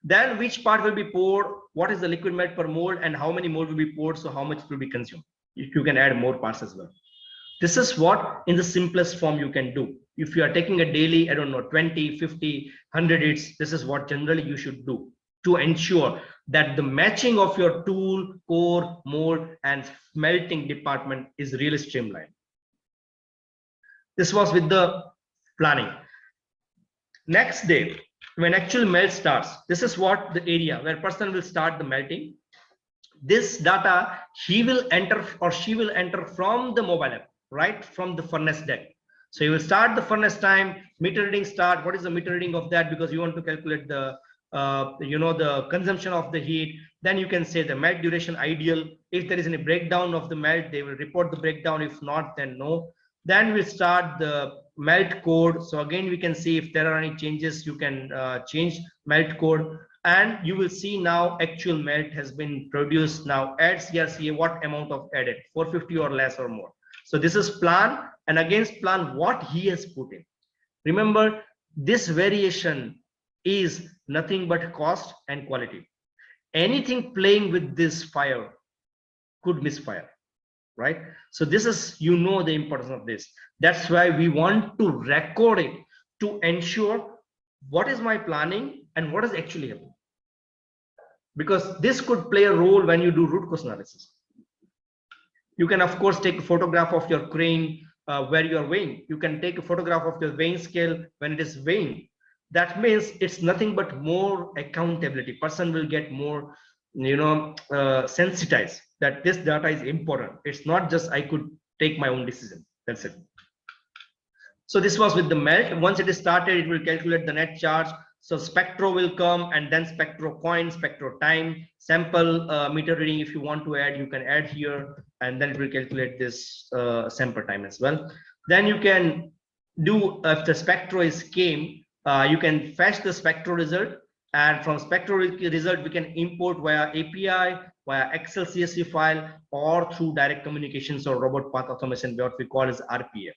Then which part will be poured, what is the liquid melt per mold, and how many mold will be poured, so how much will be consumed. You can add more parts as well. This is what in the simplest form you can do. If you are taking a daily, I don't know, 20, 50, 100 hits, this is what generally you should do to ensure that the matching of your tool, core, mold, and melting department is really streamlined. This was with the planning. Next day, when actual melt starts, this is what the area where person will start the melting. This data he will enter or she will enter from the mobile app, right from the furnace deck. So you will start the furnace time, meter reading start. What is the meter reading of that? Because you want to calculate the the consumption of the heat. Then you can say the melt duration ideal. If there is any breakdown of the melt, they will report the breakdown. If not, then no. Then we start the melt code. So again, we can see if there are any changes, you can change melt code. and you will see now actual melt has been produced. Now add CRCA, what amount of added, 450 or less or more. So this is plan, and against plan what he has put in. Remember, this variation is nothing but cost and quality. Anything playing with this fire could misfire, right? So this is, you know, the importance of this. That's why we want to record it to ensure what is my planning and what is actually happening, because this could play a role when you do root cause analysis. You can of course take a photograph of your crane where you are weighing. You can take a photograph of your weighing scale when it is weighing. That means it's nothing but more accountability. Person will get more, you know, sensitized that this data is important. It's not just I could take my own decision. That's it. So this was with the melt. Once it is started, it will calculate the net charge. So spectro will come, and then spectro coin, spectro time, sample meter reading. If you want to add, you can add here, and then it will calculate this sample time as well. Then you can do, if the spectro is came, you can fetch the spectro result, and from spectro result we can import via API, via Excel CSV file, or through direct communications or robot path automation, what we call as RPA.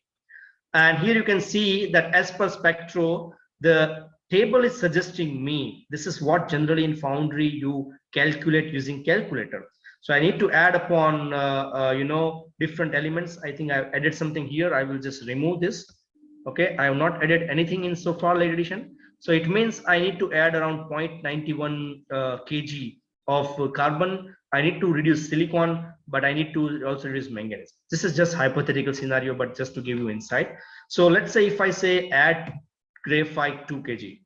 And here you can see that as per spectro, the table is suggesting me, this is what generally in Foundry you calculate using calculator. So I need to add upon, you know, different elements. I think I've added something here. I will just remove this. Okay, I have not added anything in so far late edition. So it means I need to add around 0.91 kg of carbon. I need to reduce silicon, but I need to also reduce manganese. This is just hypothetical scenario, but just to give you insight. So let's say if I say add graphite 2 kg.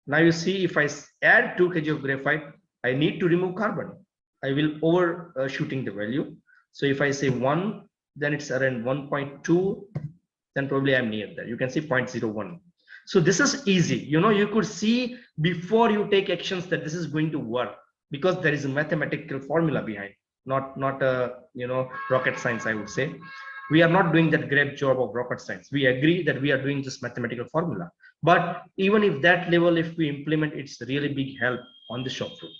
Now you see, if I add 2 kg of graphite, I need to remove carbon. I will overshooting the value. So if I say 1, then it's around 1.2, then probably I'm near there. You can see 0.01. So this is easy. You know, you could see before you take actions that this is going to work, because there is a mathematical formula behind, not a, you know, rocket science, I would say. We are not doing that great job of rocket science. We agree that we are doing just mathematical formula. But even if that level, if we implement, it's really big help on the shop floor.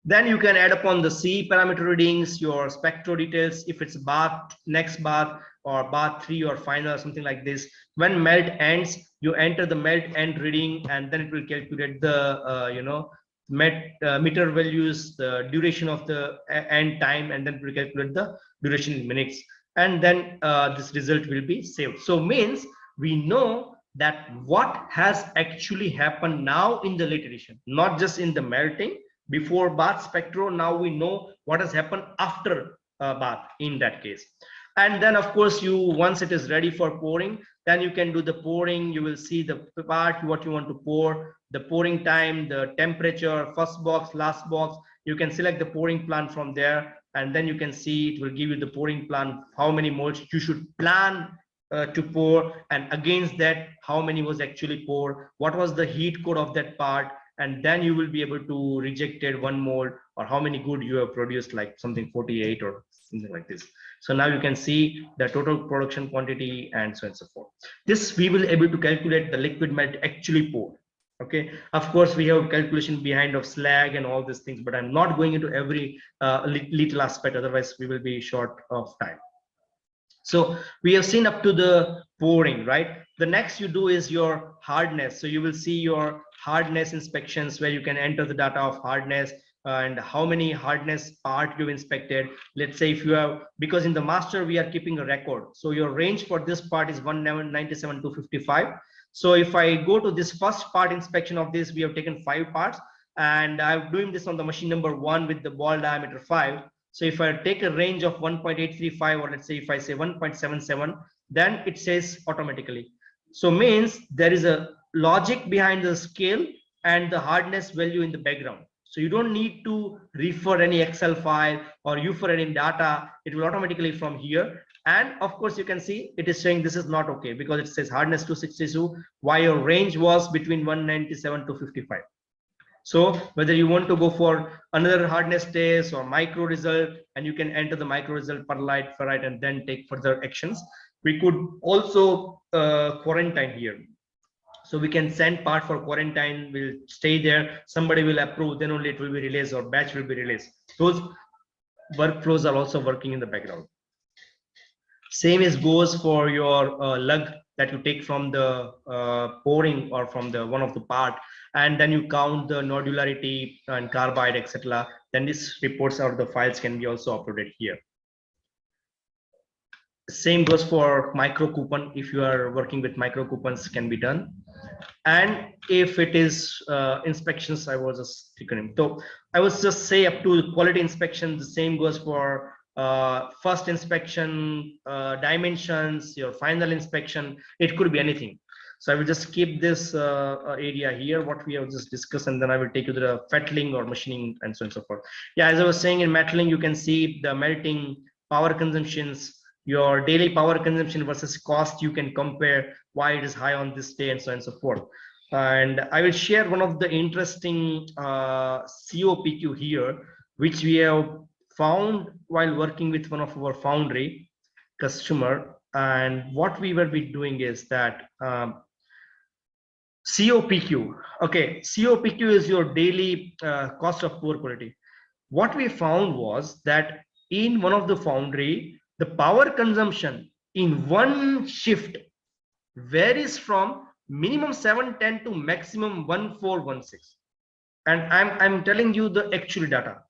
Then you can add upon the C parameter readings, your spectro details, if it's bath, next bath, or bath 3 or final or something like this. When melt ends, you enter the melt end reading, and then it will calculate the you know, meter values, the duration of the end time, and then it will calculate the duration in minutes, and then this result will be saved. So means we know that what has actually happened now in the late edition, not just in the melting before bath spectro. Now we know what has happened after bath in that case. And then of course, you, once it is ready for pouring, then you can do the pouring. You will see the part what you want to pour, the pouring time, the temperature, first box, last box. You can select the pouring plan from there, and then you can see it will give you the pouring plan, how many moles you should plan to pour, and against that how many was actually poured, what was the heat code of that part, and then you will be able to rejected 1 mole, or how many good you have produced, like something 48 or something like this. So now you can see the total production quantity and so on and so forth. This we will able to calculate the liquid melt actually poured. Okay, of course we have calculation behind of slag and all these things, but I'm not going into every little aspect, otherwise we will be short of time. So we have seen up to the pouring, right? The next you do is your hardness. So you will see your hardness inspections, where you can enter the data of hardness and how many hardness part you've inspected. Let's say if you have, because in the master we are keeping a record, so your range for this part is 197 to 55. So if I go to this first part inspection of this, we have taken 5 parts, and I'm doing this on the machine number 1 with the ball diameter 5. So if I take a range of 1.835, or let's say if I say 1.77, then it says automatically. So means there is a logic behind the scale and the hardness value in the background. So you don't need to refer any Excel file or you for any data. It will automatically from here. And of course you can see it is saying this is not okay, because it says hardness 262, while your range was between 197 to 55. So whether you want to go for another hardness test or micro result, and you can enter the micro result per light, ferrite, and then take further actions. We could also quarantine here. So we can send part for quarantine, will stay there, somebody will approve, then only it will be released or batch will be released. Those workflows are also working in the background. Same is goes for your lug that you take from the pouring or from the one of the part, and then you count the nodularity and carbide, etc. Then these reports or the files can be also uploaded here. Same goes for micro coupon. If you are working with micro coupons, can be done. And if it is inspections, I was just ticking. So I was just say up to quality inspection, the same goes for first inspection, dimensions, your final inspection. It could be anything. So I will just keep this area here, what we have just discussed, and then I will take you to the fettling or machining and so on and so forth. Yeah, as I was saying, in metalling, you can see the melting, power consumptions, your daily power consumption versus cost. You can compare why it is high on this day and so on and so forth. And I will share one of the interesting COPQ here, which we have found while working with one of our foundry customer. And what we will be doing is that COPQ. Okay, COPQ is your daily cost of poor quality. What we found was that in one of the foundry, the power consumption in one shift varies from minimum 710 to maximum 1416. And I'm telling you the actual data.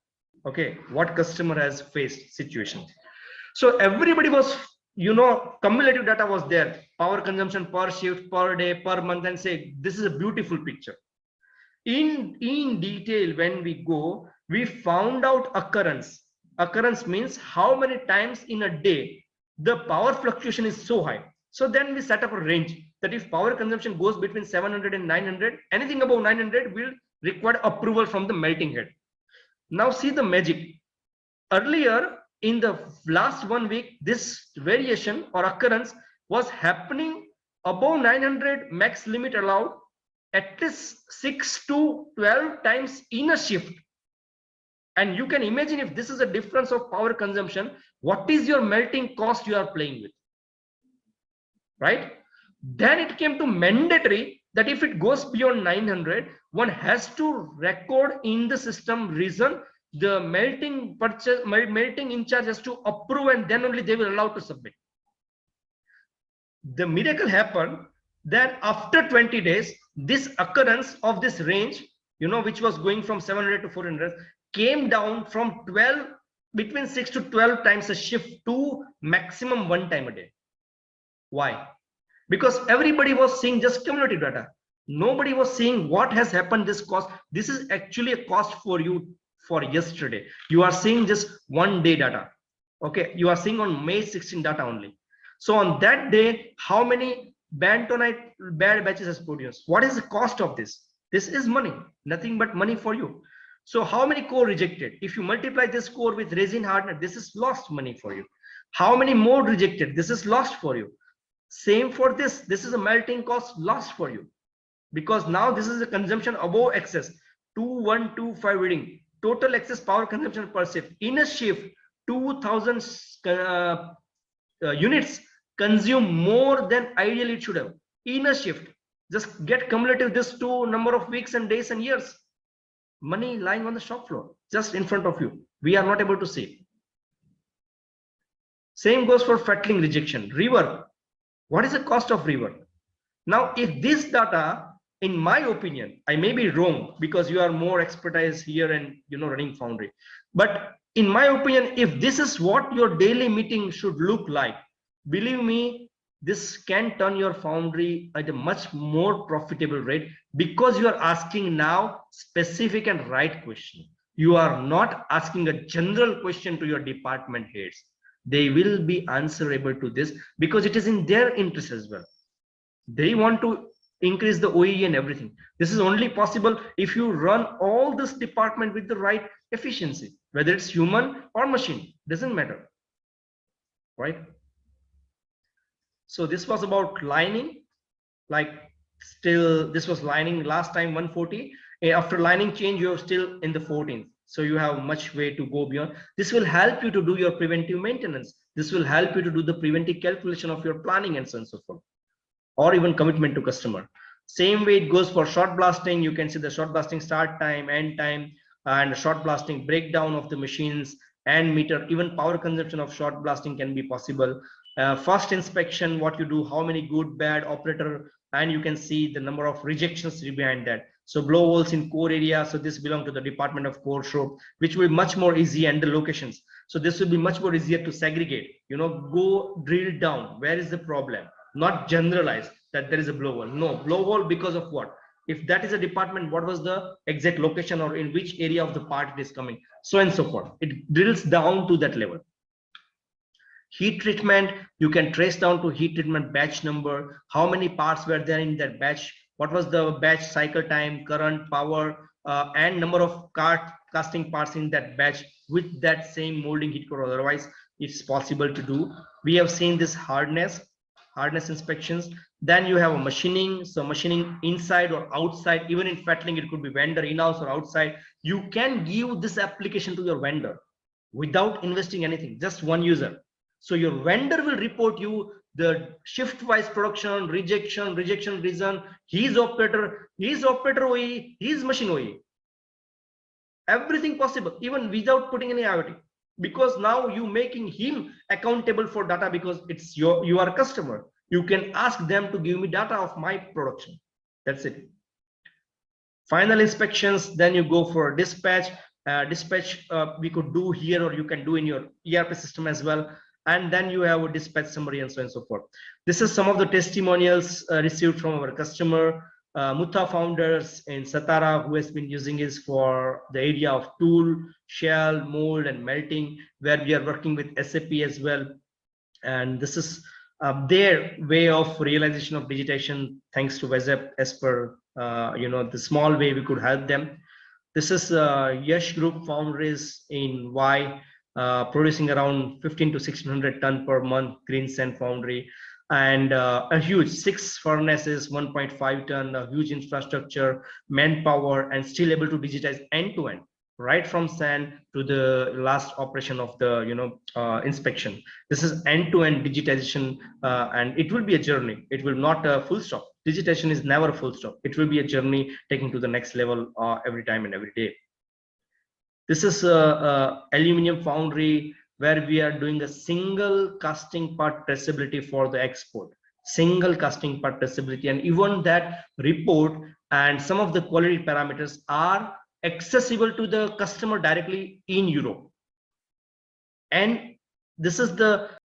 Okay, what customer has faced situation. So everybody was, cumulative data was there, power consumption per shift, per day, per month, and say this is a beautiful picture. In detail, when we go, we found out occurrence. Occurrence means how many times in a day the power fluctuation is so high. So then we set up a range that if power consumption goes between 700 and 900, anything above 900 will require approval from the melting head. Now see the magic. Earlier in the last 1 week, this variation or occurrence was happening above 900 max limit allowed at least 6 to 12 times in a shift. And you can imagine if this is a difference of power consumption, what is your melting cost you are playing with, right? Then it came to mandatory that if it goes beyond 900, one has to record in the system reason the melting in charge has to approve, and then only they will allow to submit. The miracle happened that after 20 days, this occurrence of this range, which was going from 700 to 400, came down from 12, between 6 to 12 times a shift to maximum 1 time a day. Why? Because everybody was seeing just cumulative data. Nobody was seeing what has happened, this cost. This is actually a cost for you for yesterday. You are seeing just 1 day data. Okay, you are seeing on May 16 data only. So on that day, how many bentonite bad batches has produced? What is the cost of this? This is money, nothing but money for you. So how many core rejected? If you multiply this core with resin hardener, this is lost money for you. How many more rejected? This is lost for you. Same for this. This is a melting cost lost for you, because now this is a consumption above excess. 2125 reading. Total excess power consumption per shift. In a shift, 2000 units consume more than ideally it should have. In a shift, just get cumulative this to number of weeks and days and years. Money lying on the shop floor, just in front of you. We are not able to see. Same goes for fettling rejection. Rework. What is the cost of rework? Now, if this data, in my opinion, I may be wrong because you are more expertise here and running foundry. But in my opinion, if this is what your daily meeting should look like, believe me, this can turn your foundry at a much more profitable rate, because you are asking now specific and right question. You are not asking a general question to your department heads. They will be answerable to this because it is in their interest as well. They want to increase the OEE and everything. This is only possible if you run all this department with the right efficiency, whether it's human or machine, doesn't matter, right? So this was about lining, like still this was lining last time 140. After lining change, you're still in the 14th. So you have much way to go beyond. This will help you to do your preventive maintenance. This will help you to do the preventive calculation of your planning and so on and so forth, or even commitment to customer. Same way it goes for short blasting. You can see the short blasting start time, end time, and short blasting breakdown of the machines and meter. Even power consumption of short blasting can be possible. First inspection, what you do, how many good, bad operator, and you can see the number of rejections behind that. So blow holes in core area. So this belongs to the Department of Core Show, which will be much more easy, and the locations. So this will be much more easier to segregate. Go drill down. Where is the problem? Not generalize that there is a blowhole. No, blowhole because of what? If that is a department, what was the exact location or in which area of the part it is coming, so and so forth. It drills down to that level. Heat treatment, you can trace down to heat treatment batch number, how many parts were there in that batch, what was the batch cycle time, current, power, and number of casting parts in that batch with that same molding heat core. Otherwise, it's possible to do. We have seen this hardness inspections. Then you have a machining. So machining inside or outside, even in fettling, it could be vendor in-house or outside. You can give this application to your vendor without investing anything, just one user. So your vendor will report you the shift-wise production, rejection reason, his operator OE, his machine OE. Everything possible, even without putting any IoT. Because now you making him accountable for data, because it's you are a customer. You can ask them to give me data of my production. That's it. Final inspections, then you go for dispatch. Dispatch we could do here, or you can do in your ERP system as well. And then you have a dispatch summary and so on and so forth. This is some of the testimonials received from our customer, Mutta founders in Satara, who has been using this for the area of tool, shell, mold, and melting, where we are working with SAP as well. And this is their way of realization of digitization, thanks to Vezapp, as per the small way we could help them. This is Yash Group Foundries in Y, producing around 15 to 1600 ton per month green sand foundry, and a huge 6 furnaces, 1.5 ton, a huge infrastructure, manpower, and still able to digitize end to end, right from sand to the last operation of the inspection. This is end to end digitization, and it will be a journey. It will not a full stop. Digitization is never a full stop. It will be a journey taking to the next level every time and every day. This is a aluminum foundry where we are doing a single casting part traceability for the export. Single casting part traceability, and even that report and some of the quality parameters are accessible to the customer directly in Europe. And this is the